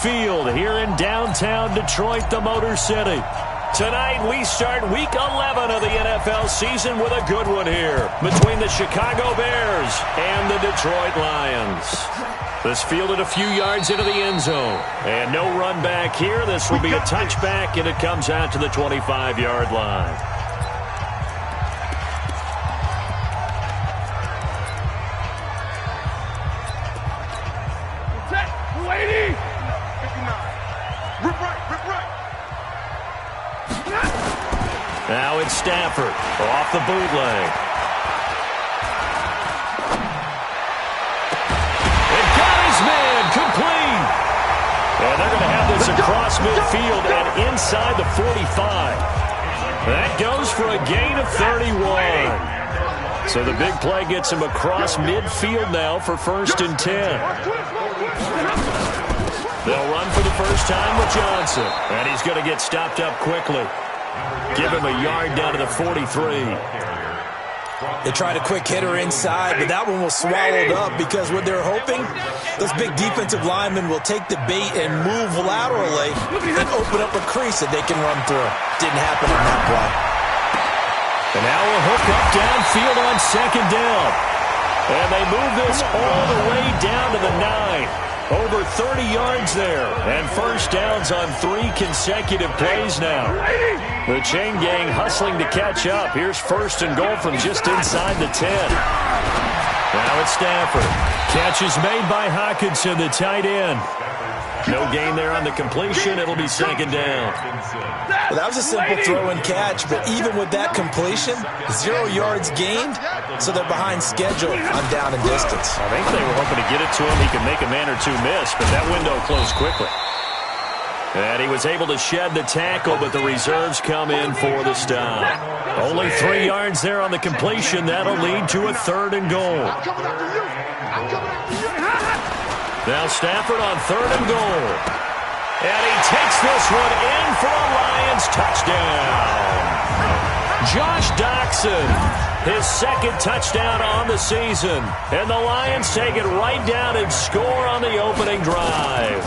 Field here in downtown Detroit, the Motor City. Tonight, we start Week 11 of the NFL season with a good one here between the Chicago Bears and the Detroit Lions. This fielded a few yards into the end zone. And no run back here. This will be a touchback, and it comes out to the 25-yard line. Now it's Stafford off the bootleg. It got his man complete. And they're going to have this across midfield and inside the 45. That goes for a gain of 31. So the big play gets him across midfield now for 1st and 10. They'll run for the first time with Johnson. And he's going to get stopped up quickly. Give him a yard down to the 43. They tried a quick hitter inside, but that one was swallowed up because what they're hoping, those big defensive linemen will take the bait and move laterally and open up a crease that they can run through. Didn't happen on that play. And now a hook up downfield on 2nd down. And they move this all the way down to the 9. Over 30 yards there, and first downs on 3 consecutive plays now. The chain gang hustling to catch up. Here's 1st and goal from just inside the 10. Now it's Stafford. Catch is made by Hockenson, the tight end. No gain there on the completion. It'll be 2nd down. Well, that was a simple throw and catch, but even with that completion, 0 yards gained, so they're behind schedule on down and distance. I think they were hoping to get it to him. He could make a man or two miss, but that window closed quickly. And he was able to shed the tackle, but the reserves come in for the stop. Only 3 yards there on the completion. That'll lead to a 3rd and goal. Now Stafford on 3rd and goal. And he takes this one in for a Lions touchdown. Josh Doxson, his 2nd touchdown on the season. And the Lions take it right down and score on the opening drive.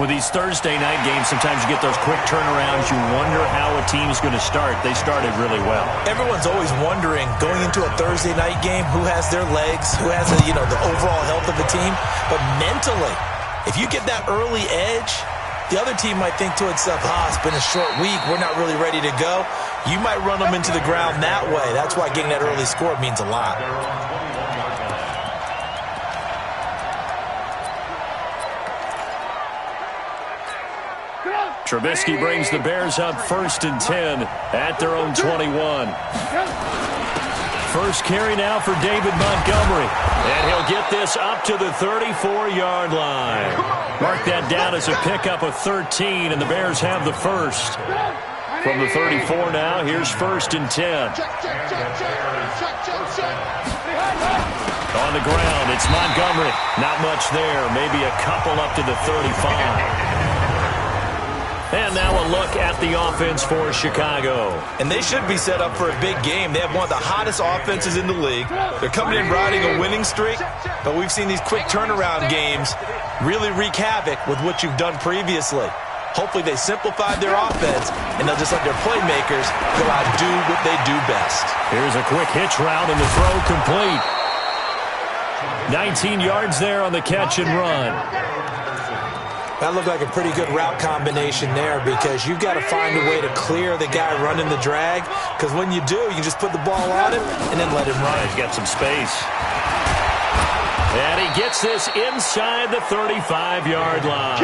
With these Thursday night games, sometimes you get those quick turnarounds. You wonder how a team's going to start. They started really well. Everyone's always wondering, going into a Thursday night game, who has their legs, who has the overall health of the team. But mentally, if you get that early edge, the other team might think to itself, it's been a short week, we're not really ready to go. You might run them into the ground that way. That's why getting that early score means a lot. Trubisky brings the Bears up 1st and 10 at their own 21. First carry now for David Montgomery. And he'll get this up to the 34-yard line. Mark that down as a pickup of 13, and the Bears have the first. From the 34 now, here's 1st and 10. On the ground, it's Montgomery. Not much there, maybe a couple up to the 35. And now a look at the offense for Chicago. And they should be set up for a big game. They have one of the hottest offenses in the league. They're coming in riding a winning streak, but we've seen these quick turnaround games really wreak havoc with what you've done previously. Hopefully they simplified their offense, and they'll just let their playmakers go out and do what they do best. Here's a quick hitch route, and the throw complete. 19 yards there on the catch and run. That looked like a pretty good route combination there because you've got to find a way to clear the guy running the drag, because when you do, you just put the ball on him and then let him run. He's got some space. And he gets this inside the 35-yard line.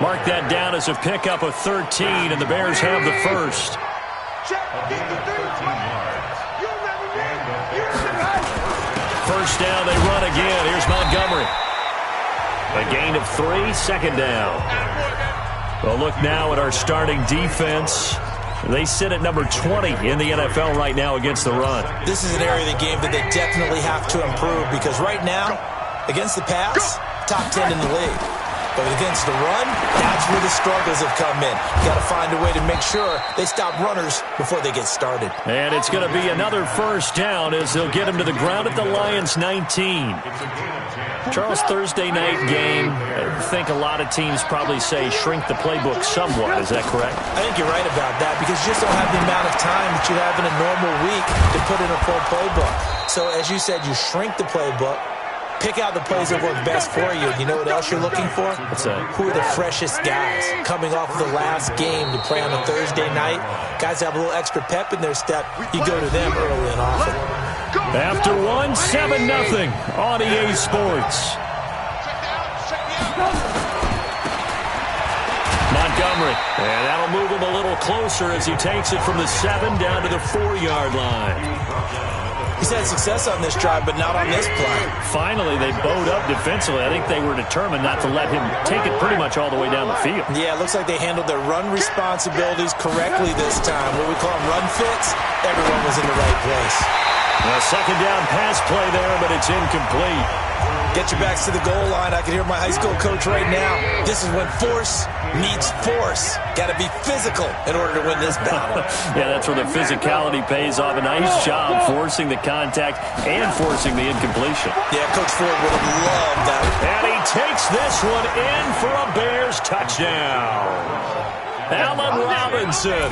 Mark that down as a pickup of 13, and the Bears have the first. First down, they run again. Here's Montgomery. A gain of 3, 2nd down. Well, look now at our starting defense. They sit at number 20 in the NFL right now against the run. This is an area of the game that they definitely have to improve because right now, against the pass, top 10 in the league. But against the run, that's where the struggles have come in. You got to find a way to make sure they stop runners before they get started. And it's going to be another first down as they'll get him to the ground at the Lions' 19. Charles, Thursday night game, I think a lot of teams probably say shrink the playbook somewhat. Is that correct? I think you're right about that because you just don't have the amount of time that you have in a normal week to put in a full playbook. So as you said, you shrink the playbook, pick out the plays that work best for you. You know what else you're looking for? What's that? Who are the freshest guys coming off of the last game to play on a Thursday night? Guys have a little extra pep in their step. You go to them early and often. After one, 7-0 on EA Sports. Montgomery, and that'll move him a little closer as he takes it from the 7 down to the 4-yard line. He's had success on this drive, but not on this play. Finally, they bowed up defensively. I think they were determined not to let him take it pretty much all the way down the field. Yeah, it looks like they handled their run responsibilities correctly this time. What we call them run fits, everyone was in the right place. A second down pass play there, but it's incomplete. Get your backs to the goal line. I can hear my high school coach right now. This is when force meets force. Got to be physical in order to win this battle. Yeah, that's where the physicality pays off. A nice job forcing the contact and forcing the incompletion. Yeah, Coach Ford would have loved that. And he takes this one in for a Bears touchdown. Allen Robinson,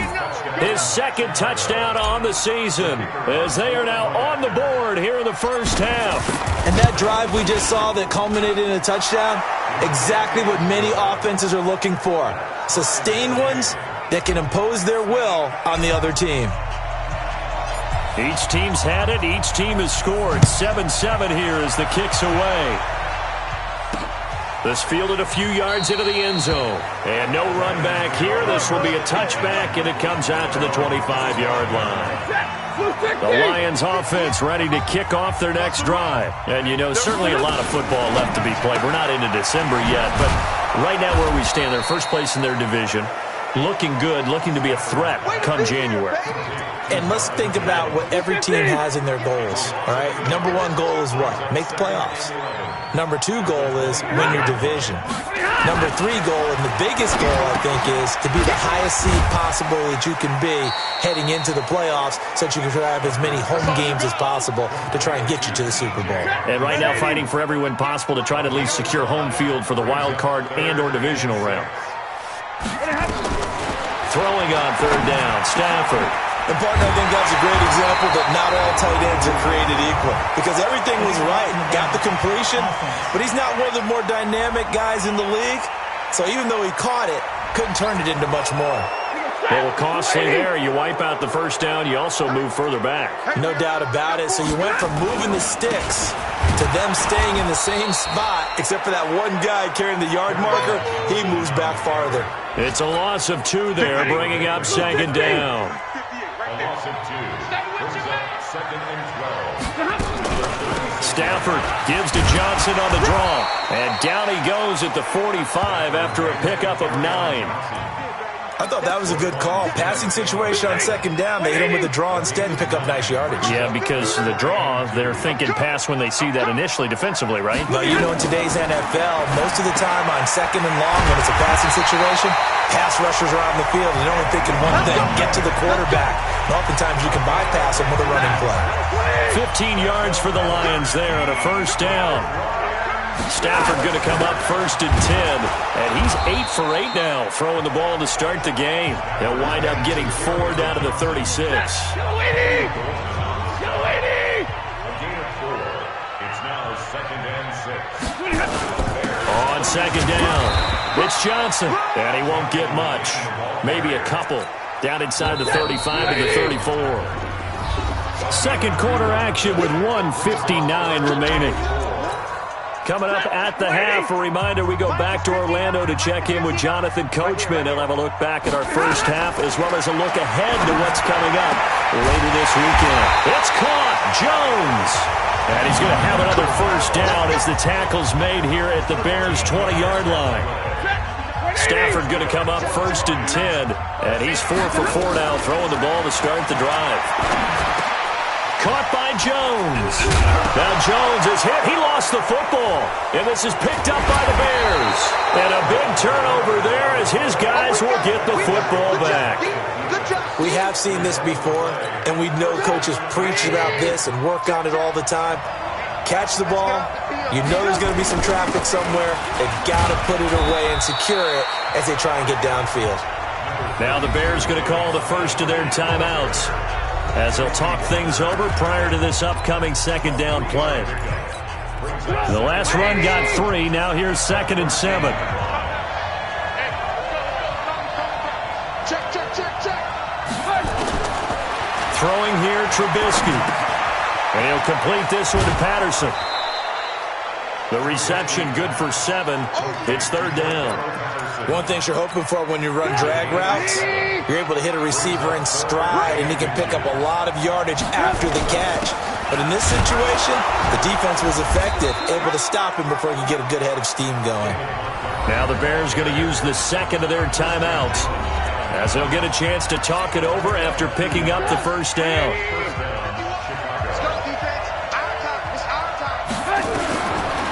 his second touchdown on the season, as they are now on the board here in the first half. And that drive we just saw that culminated in a touchdown, exactly what many offenses are looking for. Sustained ones that can impose their will on the other team. Each team's had it. Each team has scored. 7-7 here as the kick's away. This fielded a few yards into the end zone. And no run back here. This will be a touchback, and it comes out to the 25-yard line. The Lions offense ready to kick off their next drive. And, you know, certainly a lot of football left to be played. We're not into December yet, but right now where we stand, they're first place in their division. Looking good, looking to be a threat come January. And let's think about what every team has in their goals, all right? Number one goal is what? Make the playoffs. Number two goal is win your division. Number three goal, and the biggest goal, I think, is to be the highest seed possible that you can be heading into the playoffs so that you can have as many home games as possible to try and get you to the Super Bowl. And right now fighting for every win possible to try to at least secure home field for the wild card and or divisional round. Throwing on third down, Stafford. And, partner, I think that's a great example that not all tight ends are created equal because everything was right. Got the completion, but he's not one of the more dynamic guys in the league. So even though he caught it, couldn't turn it into much more. A little costly there. You wipe out the first down. You also move further back. No doubt about it. So you went from moving the sticks to them staying in the same spot, except for that one guy carrying the yard marker. He moves back farther. It's a loss of 2 there, bringing up second down. Stafford gives to Johnson on the draw. And down he goes at the 45 after a pickup of 9. I thought that was a good call. Passing situation on second down. They hit him with a draw instead and pick up nice yardage. Yeah, because the draw, they're thinking pass when they see that initially defensively, right? But you know, in today's NFL, most of the time on second and long when it's a passing situation, pass rushers are on the field and they're only thinking one thing, get to the quarterback. And oftentimes you can bypass them with a running play. 15 yards for the Lions there on a first down. Stafford going to come up first and 10. And he's 8 for 8 now, throwing the ball to start the game. He'll wind up getting 4 down to the 36. On second down, it's Johnson. And he won't get much. Maybe a couple. Down inside the 35 to the 34. Second quarter action with 1:59 remaining. Coming up at the half, a reminder, we go back to Orlando to check in with Jonathan Coachman. He'll have a look back at our first half as well as a look ahead to what's coming up later this weekend. It's caught, Jones. And he's going to have another first down as the tackle's made here at the Bears' 20-yard line. Stafford going to come up first and 10. And he's 4 for 4 now, throwing the ball to start the drive. caught by Jones. Now Jones is hit. He lost the football. And this is picked up by the Bears. And a big turnover there as his guys will get the football back. We have seen this before, and we know coaches preach about this and work on it all the time. Catch the ball. You know there's going to be some traffic somewhere. They've got to put it away and secure it as they try and get downfield. Now the Bears going to call the first of their timeouts as they'll talk things over prior to this upcoming second down play. The last run got 3. Now here's 2nd and 7. Throwing here, Trubisky. And he'll complete this one to Patterson. The reception good for 7. It's 3rd down. One thing you're hoping for when you run drag routes, you're able to hit a receiver in stride, and he can pick up a lot of yardage after the catch. But in this situation, the defense was effective, able to stop him before he could get a good head of steam going. Now the Bears going to use the second of their timeouts as they'll get a chance to talk it over after picking up the first down.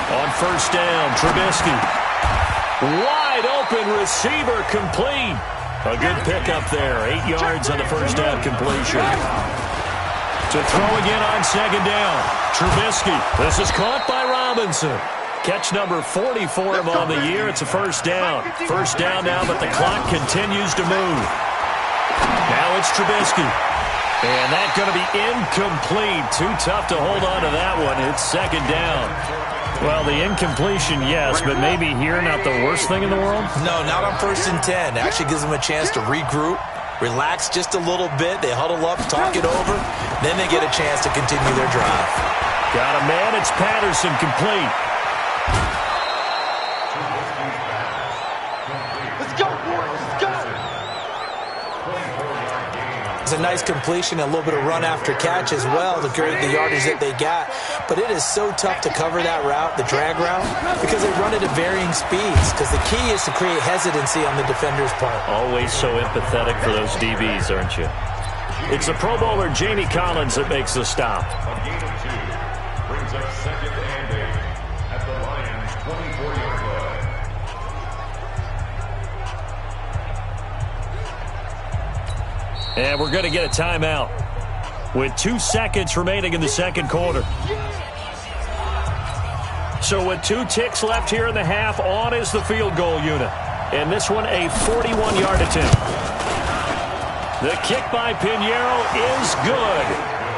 On first down, Trubisky. Wide open receiver complete. A good pickup there. 8 yards on the first down completion. To throw again on second down. Trubisky. This is caught by Robinson. Catch number 40 for him on the year. It's a first down. First down now, but the clock continues to move. Now it's Trubisky. And that's going to be incomplete. Too tough to hold on to that one. It's second down. Well, the incompletion, yes, but maybe here not the worst thing in the world? No, not on 1st and 10. Actually gives them a chance to regroup, relax just a little bit. They huddle up, talk it over. Then they get a chance to continue their drive. Got a man. It's Patterson complete. It's a nice completion, a little bit of run after catch as well to create the yardage that they got. But it is so tough to cover that route, the drag route, because they run it at varying speeds. Because the key is to create hesitancy on the defender's part. Always so empathetic for those DBs, aren't you? It's the Pro Bowler Jamie Collins that makes the stop. On gain of 2, brings up 2nd and 8 at the Lions' 24-yard line. And we're going to get a timeout with 2 seconds remaining in the second quarter. So with 2 ticks left here in the half, on is the field goal unit. And this one a 41-yard attempt. The kick by Pinheiro is good.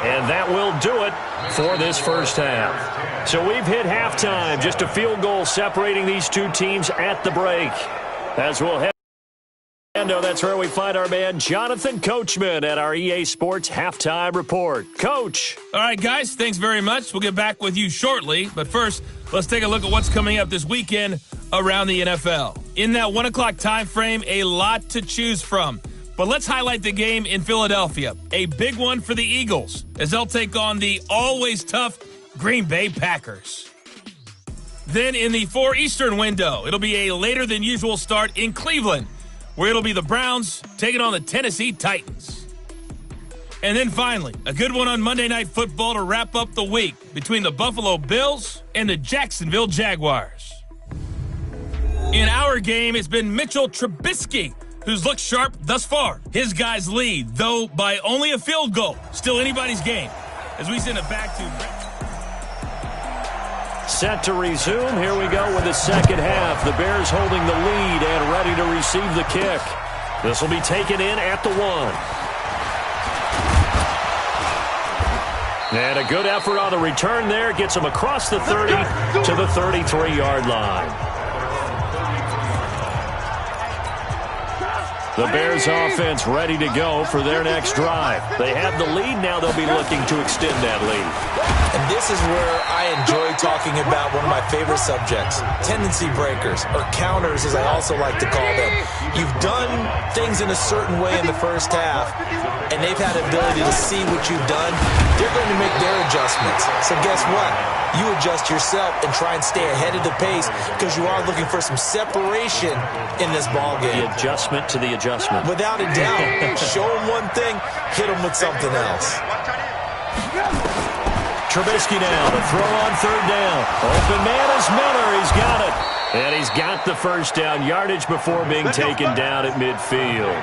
And that will do it for this first half. So we've hit halftime, just a field goal separating these 2 teams at the break. As we'll head. That's where we find our man Jonathan Coachman at our EA Sports Halftime Report. Coach. All right, guys, thanks very much. We'll get back with you shortly. But first, let's take a look at what's coming up this weekend around the NFL. In that 1 o'clock time frame, a lot to choose from. But let's highlight the game in Philadelphia. A big one for the Eagles as they'll take on the always tough Green Bay Packers. Then in the 4 Eastern window, it'll be a later than usual start in Cleveland, where it'll be the Browns taking on the Tennessee Titans. And then finally, a good one on Monday Night Football to wrap up the week between the Buffalo Bills and the Jacksonville Jaguars. In our game, it's been Mitchell Trubisky who's looked sharp thus far. His guys lead, though by only a field goal. Still anybody's game. As we send it back to... Set to resume. Here we go with the second half. The Bears holding the lead and ready to receive the kick. This will be taken in at the 1. And a good effort on the return there. Gets them across the 30 to the 33-yard line. The Bears offense ready to go for their next drive. They have the lead. Now they'll be looking to extend that lead. And this is where I enjoy talking about one of my favorite subjects, tendency breakers, or counters as I also like to call them. You've done things in a certain way in the first half, and they've had the ability to see what you've done. They're going to make their adjustments. So guess what? You adjust yourself and try and stay ahead of the pace because you are looking for some separation in this ballgame. The adjustment to the adjustment. Without a doubt. Show them one thing, hit them with something else. Trubisky now to throw on third down. Open man is Miller. He's got it. And he's got the first down yardage before being taken down at midfield.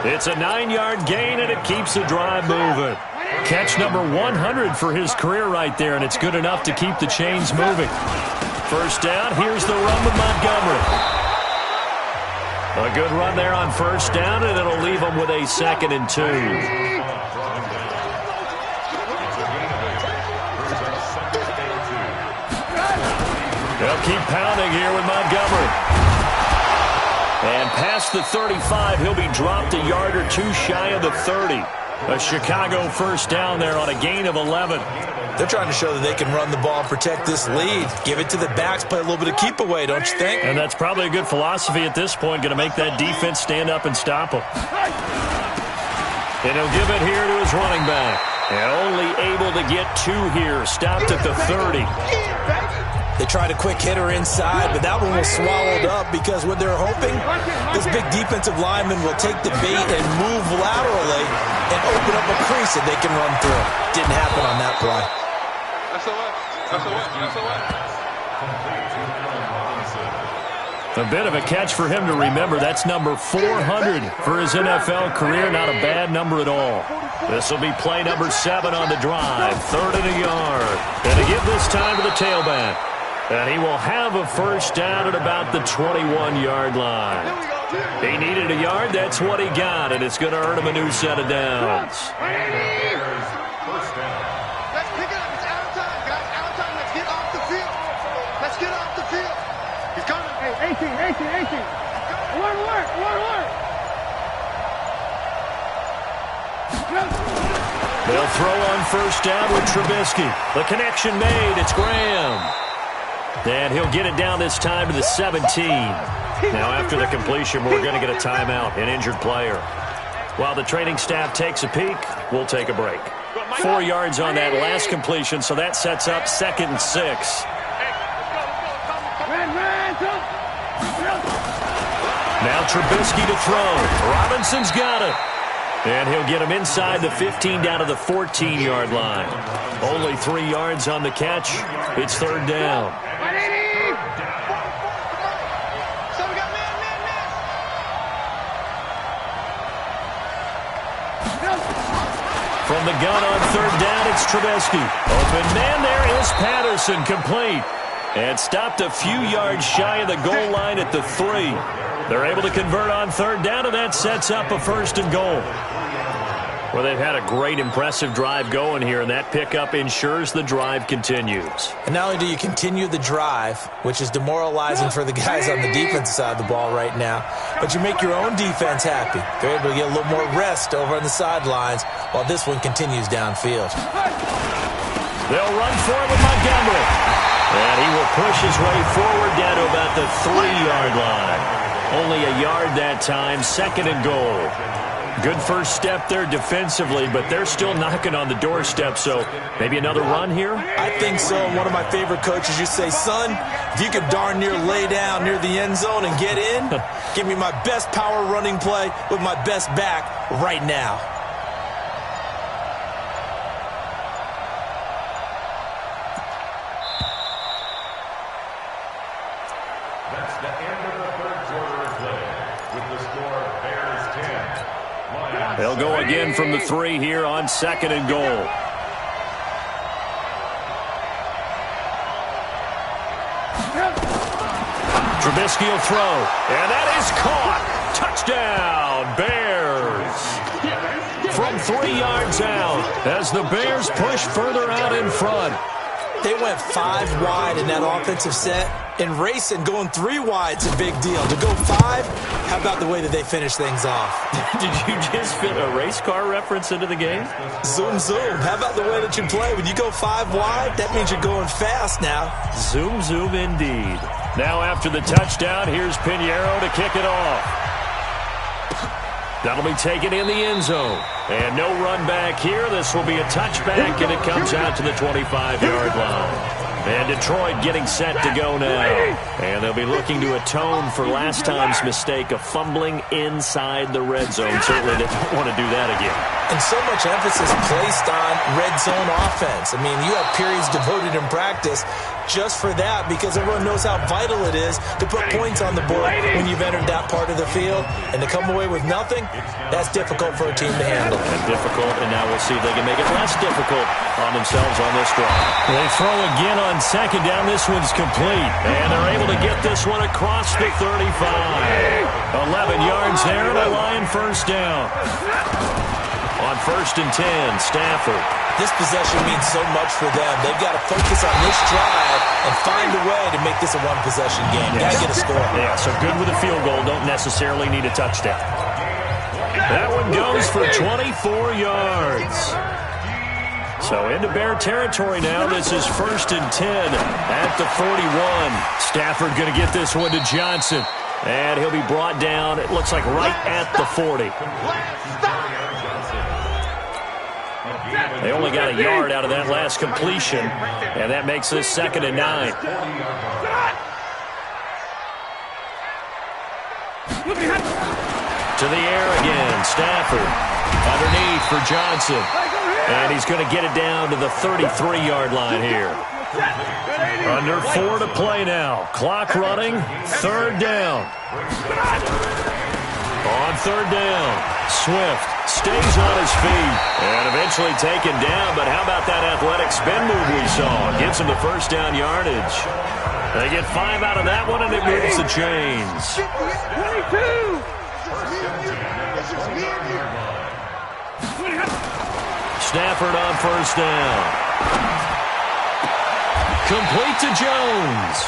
It's a 9-yard gain, and it keeps the drive moving. Catch number 100 for his career right there, and it's good enough to keep the chains moving. First down, here's the run with Montgomery. A good run there on first down, and it'll leave him with a 2nd and 2. They'll keep pounding here with Montgomery. And past the 35, he'll be dropped a yard or two shy of the 30. A Chicago first down there on a gain of 11. They're trying to show that they can run the ball and protect this lead. Give it to the backs, play a little bit of keep away, don't you think? And that's probably a good philosophy at this point, going to make that defense stand up and stop him. And he'll give it here to his running back. And only able to get 2 here, stopped at the 30. They tried a quick hitter inside, but that one was swallowed up because what they're hoping, this big defensive lineman will take the bait and move laterally and open up a crease that they can run through. Didn't happen on that play. A bit of a catch for him to remember. That's number 400 for his NFL career. Not a bad number at all. This will be play number 7 on the drive. 3rd and a yard. And to give this time to the tailback. And he will have a first down at about the 21-yard line. He needed a yard. That's what he got, and it's going to earn him a new set of downs. Let's pick it up. It's out of time, guys. Out of time. Let's get off the field. Let's get off the field. He's coming. Hey, 18. One work. They'll throw on first down with Trubisky. The connection made. It's Graham. And he'll get it down this time to the 17. Now, after the completion, we're going to get a timeout, an injured player. While the training staff takes a peek, we'll take a break. 4 yards on that last completion, so that sets up 2nd and 6. Now Trubisky to throw. Robinson's got it. And he'll get him inside the 15 down to the 14-yard line. Only 3 yards on the catch. It's 3rd down. From the gun on 3rd down, it's Trubisky. Open man, there is Patterson, complete. And stopped a few yards shy of the goal line at the 3. They're able to convert on 3rd down, and that sets up a 1st and goal. Well, they've had a great, impressive drive going here, and that pickup ensures the drive continues. And not only do you continue the drive, which is demoralizing for the guys on the defensive side of the ball right now, but you make your own defense happy. They're able to get a little more rest over on the sidelines while this one continues downfield. They'll run for it with Montgomery. And he will push his way forward down to about the 3-yard line. Only a yard that time, 2nd and goal. Good first step there defensively, but they're still knocking on the doorstep, so maybe another run here? I think so. One of my favorite coaches used to say, son, if you could darn near lay down near the end zone and get in, give me my best power running play with my best back right now. That's the end of the 3rd quarter of play with the score Bears 10. They'll go again from the 3 here on 2nd and goal. Trubisky will throw, and that is caught. Touchdown, Bears. From 3 yards out as the Bears push further out in front. They went 5 wide in that offensive set, and racing going 3 wide's a big deal. To go 5, how about the way that they finish things off? Did you just fit a race car reference into the game? Zoom, zoom. How about the way that you play? When you go 5 wide, that means you're going fast now. Zoom, zoom indeed. Now after the touchdown, here's Pinheiro to kick it off. That'll be taken in the end zone. And no run back here. This will be a touchback, and it comes out to the 25-yard line. And Detroit getting set to go now. And they'll be looking to atone for last time's mistake of fumbling inside the red zone. Certainly didn't want to do that again. And so much emphasis placed on red zone offense. I mean, you have periods devoted in practice just for that because everyone knows how vital it is to put points on the board when you've entered that part of the field. And to come away with nothing, that's difficult for a team to handle. And difficult, and now we'll see if they can make it less difficult on themselves on this drive. They throw again on second down. This one's complete. And they're able to get this one across the 35. 11 yards there, and a Lion first down. On 1st and 10, Stafford. This possession means so much for them. They've got to focus on this drive and find a way to make this a one-possession game. Got to get a score. Yeah, so good with a field goal. Don't necessarily need a touchdown. That one goes for 24 yards. So into Bear territory now. This is 1st and 10 at the 41. Stafford going to get this one to Johnson. And he'll be brought down, it looks like right at the 40. They only got a yard out of that last completion, and that makes this 2nd and 9. To the air again, Stafford underneath for Johnson. And he's going to get it down to the 33-yard line here. Under 4 to play now. Clock running, 3rd down. On 3rd down, Swift stays on his feet and eventually taken down, but how about that athletic spin move we saw? Gives him the 1st down yardage. They get 5 out of that one, and it moves the chains. 22! Stafford on 1st down. Complete to Jones.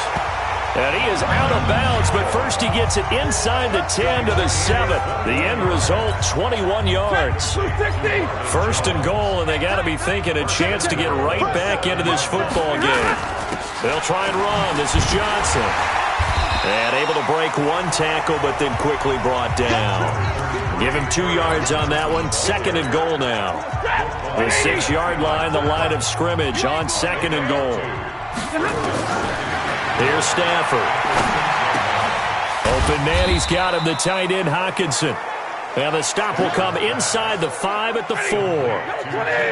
And he is out of bounds, but first he gets it inside the 10 to the 7. The end result, 21 yards. 1st and goal, and they got to be thinking a chance to get right back into this football game. They'll try and run. This is Johnson. And able to break one tackle, but then quickly brought down. Give him 2 yards on that one. 2nd and goal now. The 6-yard line, the line of scrimmage on 2nd and goal. Here's Stafford. Open man, he's got him, the tight end, Hockenson. And the stop will come inside the 5 at the 4.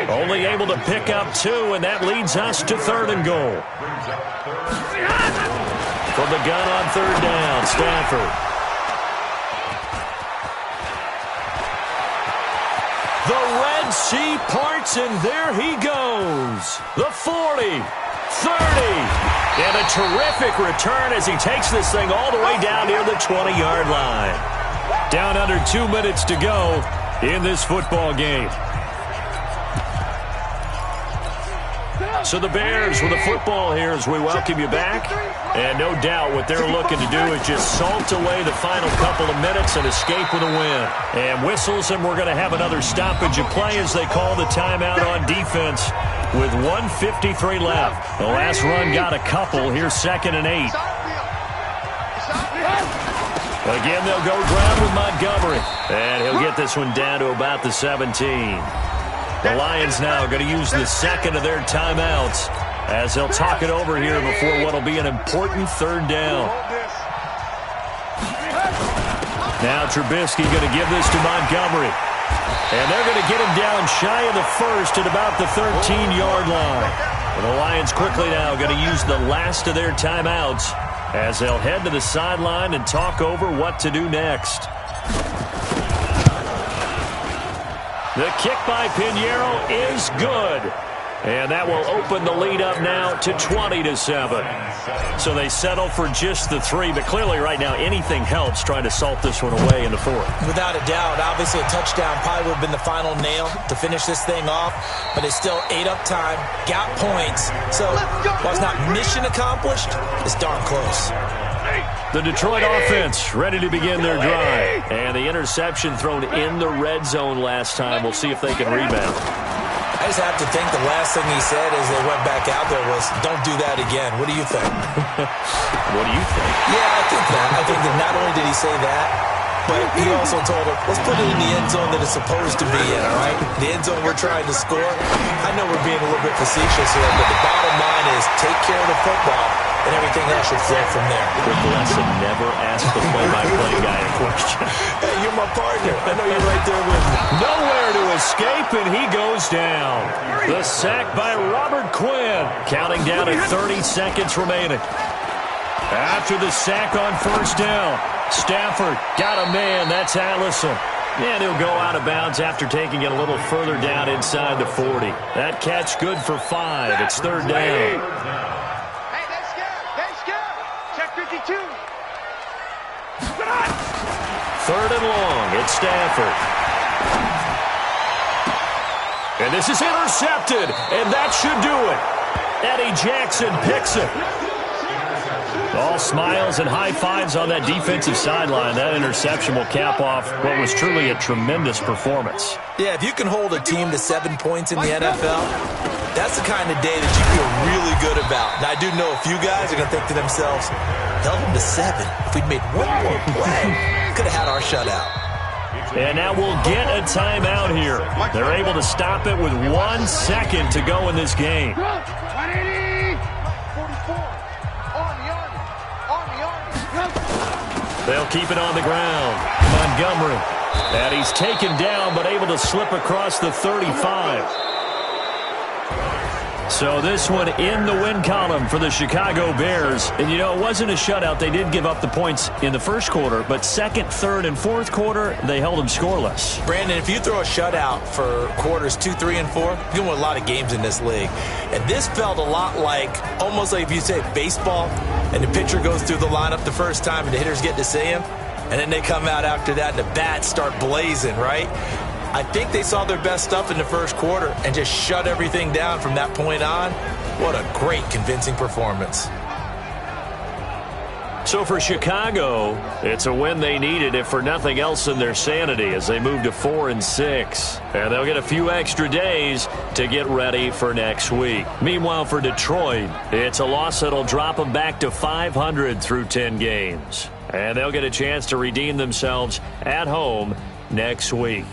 Only able to pick up 2, and that leads us to 3rd and goal. From the gun on 3rd down, Stafford. The Red Sea parts, and there he goes. The 40, 30. And a terrific return as he takes this thing all the way down near the 20-yard line. Down under 2 minutes to go in this football game. So the Bears with the football here as we welcome you back. And no doubt what they're looking to do is just salt away the final couple of minutes and escape with a win. And whistles, and we're going to have another stoppage of play as they call the timeout on defense with 1:53 left. The last run got a couple. Here's 2nd and 8. Again, they'll go ground with Montgomery. And he'll get this one down to about the 17. The Lions now going to use the 2nd of their timeouts as they'll talk it over here before what will be an important 3rd down. Now Trubisky going to give this to Montgomery. And they're going to get him down shy of the 1st at about the 13-yard line. And the Lions quickly now going to use the last of their timeouts as they'll head to the sideline and talk over what to do next. The kick by Pinheiro is good. And that will open the lead up now to 20-7. So they settle for just the 3, but clearly right now anything helps trying to salt this one away in the 4th. Without a doubt, obviously a touchdown probably would have been the final nail to finish this thing off, but it's still ate up time, got points. So while it's not mission accomplished, it's darn close. The Detroit offense ready to begin their drive. And the interception thrown in the red zone last time. We'll see if they can rebound. I just have to think the last thing he said as they went back out there was, don't do that again. What do you think? What do you think? Yeah, I think that. I think that not only did he say that, but he also told him, let's put it in the end zone that it's supposed to be in, all right? The end zone we're trying to score. I know we're being a little bit facetious here, but the bottom line is take care of the football, and everything else should flow from there. Good lesson. Never ask the play-by-play guy a question. Hey, you're my partner. I know you're right there with me. Nowhere to escape, and he goes down. The sack by Robert Quinn. Counting down at 30 seconds remaining. After the sack on first down, Stafford got a man. That's Allison. And he'll go out of bounds after taking it a little further down inside the 40. That catch good for 5. It's third down. Hey, that's good. Check 52. Third and long. It's Stafford. And this is intercepted. And that should do it. Eddie Jackson picks it. All smiles and high fives on that defensive sideline. That interception will cap off what was truly a tremendous performance. Yeah, if you can hold a team to 7 points in the NFL, that's the kind of day that you feel really good about. Now, I do know a few guys are going to think to themselves, held them to 7. If we'd made one more play, could have had our shutout. And now we'll get a timeout here. They're able to stop it with 1 second to go in this game. 180. 44. They'll keep it on the ground. Montgomery. And he's taken down, but able to slip across the 35. So this one in the win column for the Chicago Bears. And, you know, it wasn't a shutout. They did give up the points in the first quarter, but second, third, and fourth quarter, they held them scoreless. Brandon, if you throw a shutout for quarters 2, 3, and 4, you're going to win a lot of games in this league. And this felt a lot like, almost like if you say baseball, and the pitcher goes through the lineup the first time and the hitters get to see him, and then they come out after that and the bats start blazing, right? I think they saw their best stuff in the first quarter and just shut everything down from that point on. What a great, convincing performance. So for Chicago, it's a win they needed, if for nothing else in their sanity, as they move to 4-6. And they'll get a few extra days to get ready for next week. Meanwhile, for Detroit, it's a loss that'll drop them back to 500 through 10 games. And they'll get a chance to redeem themselves at home next week.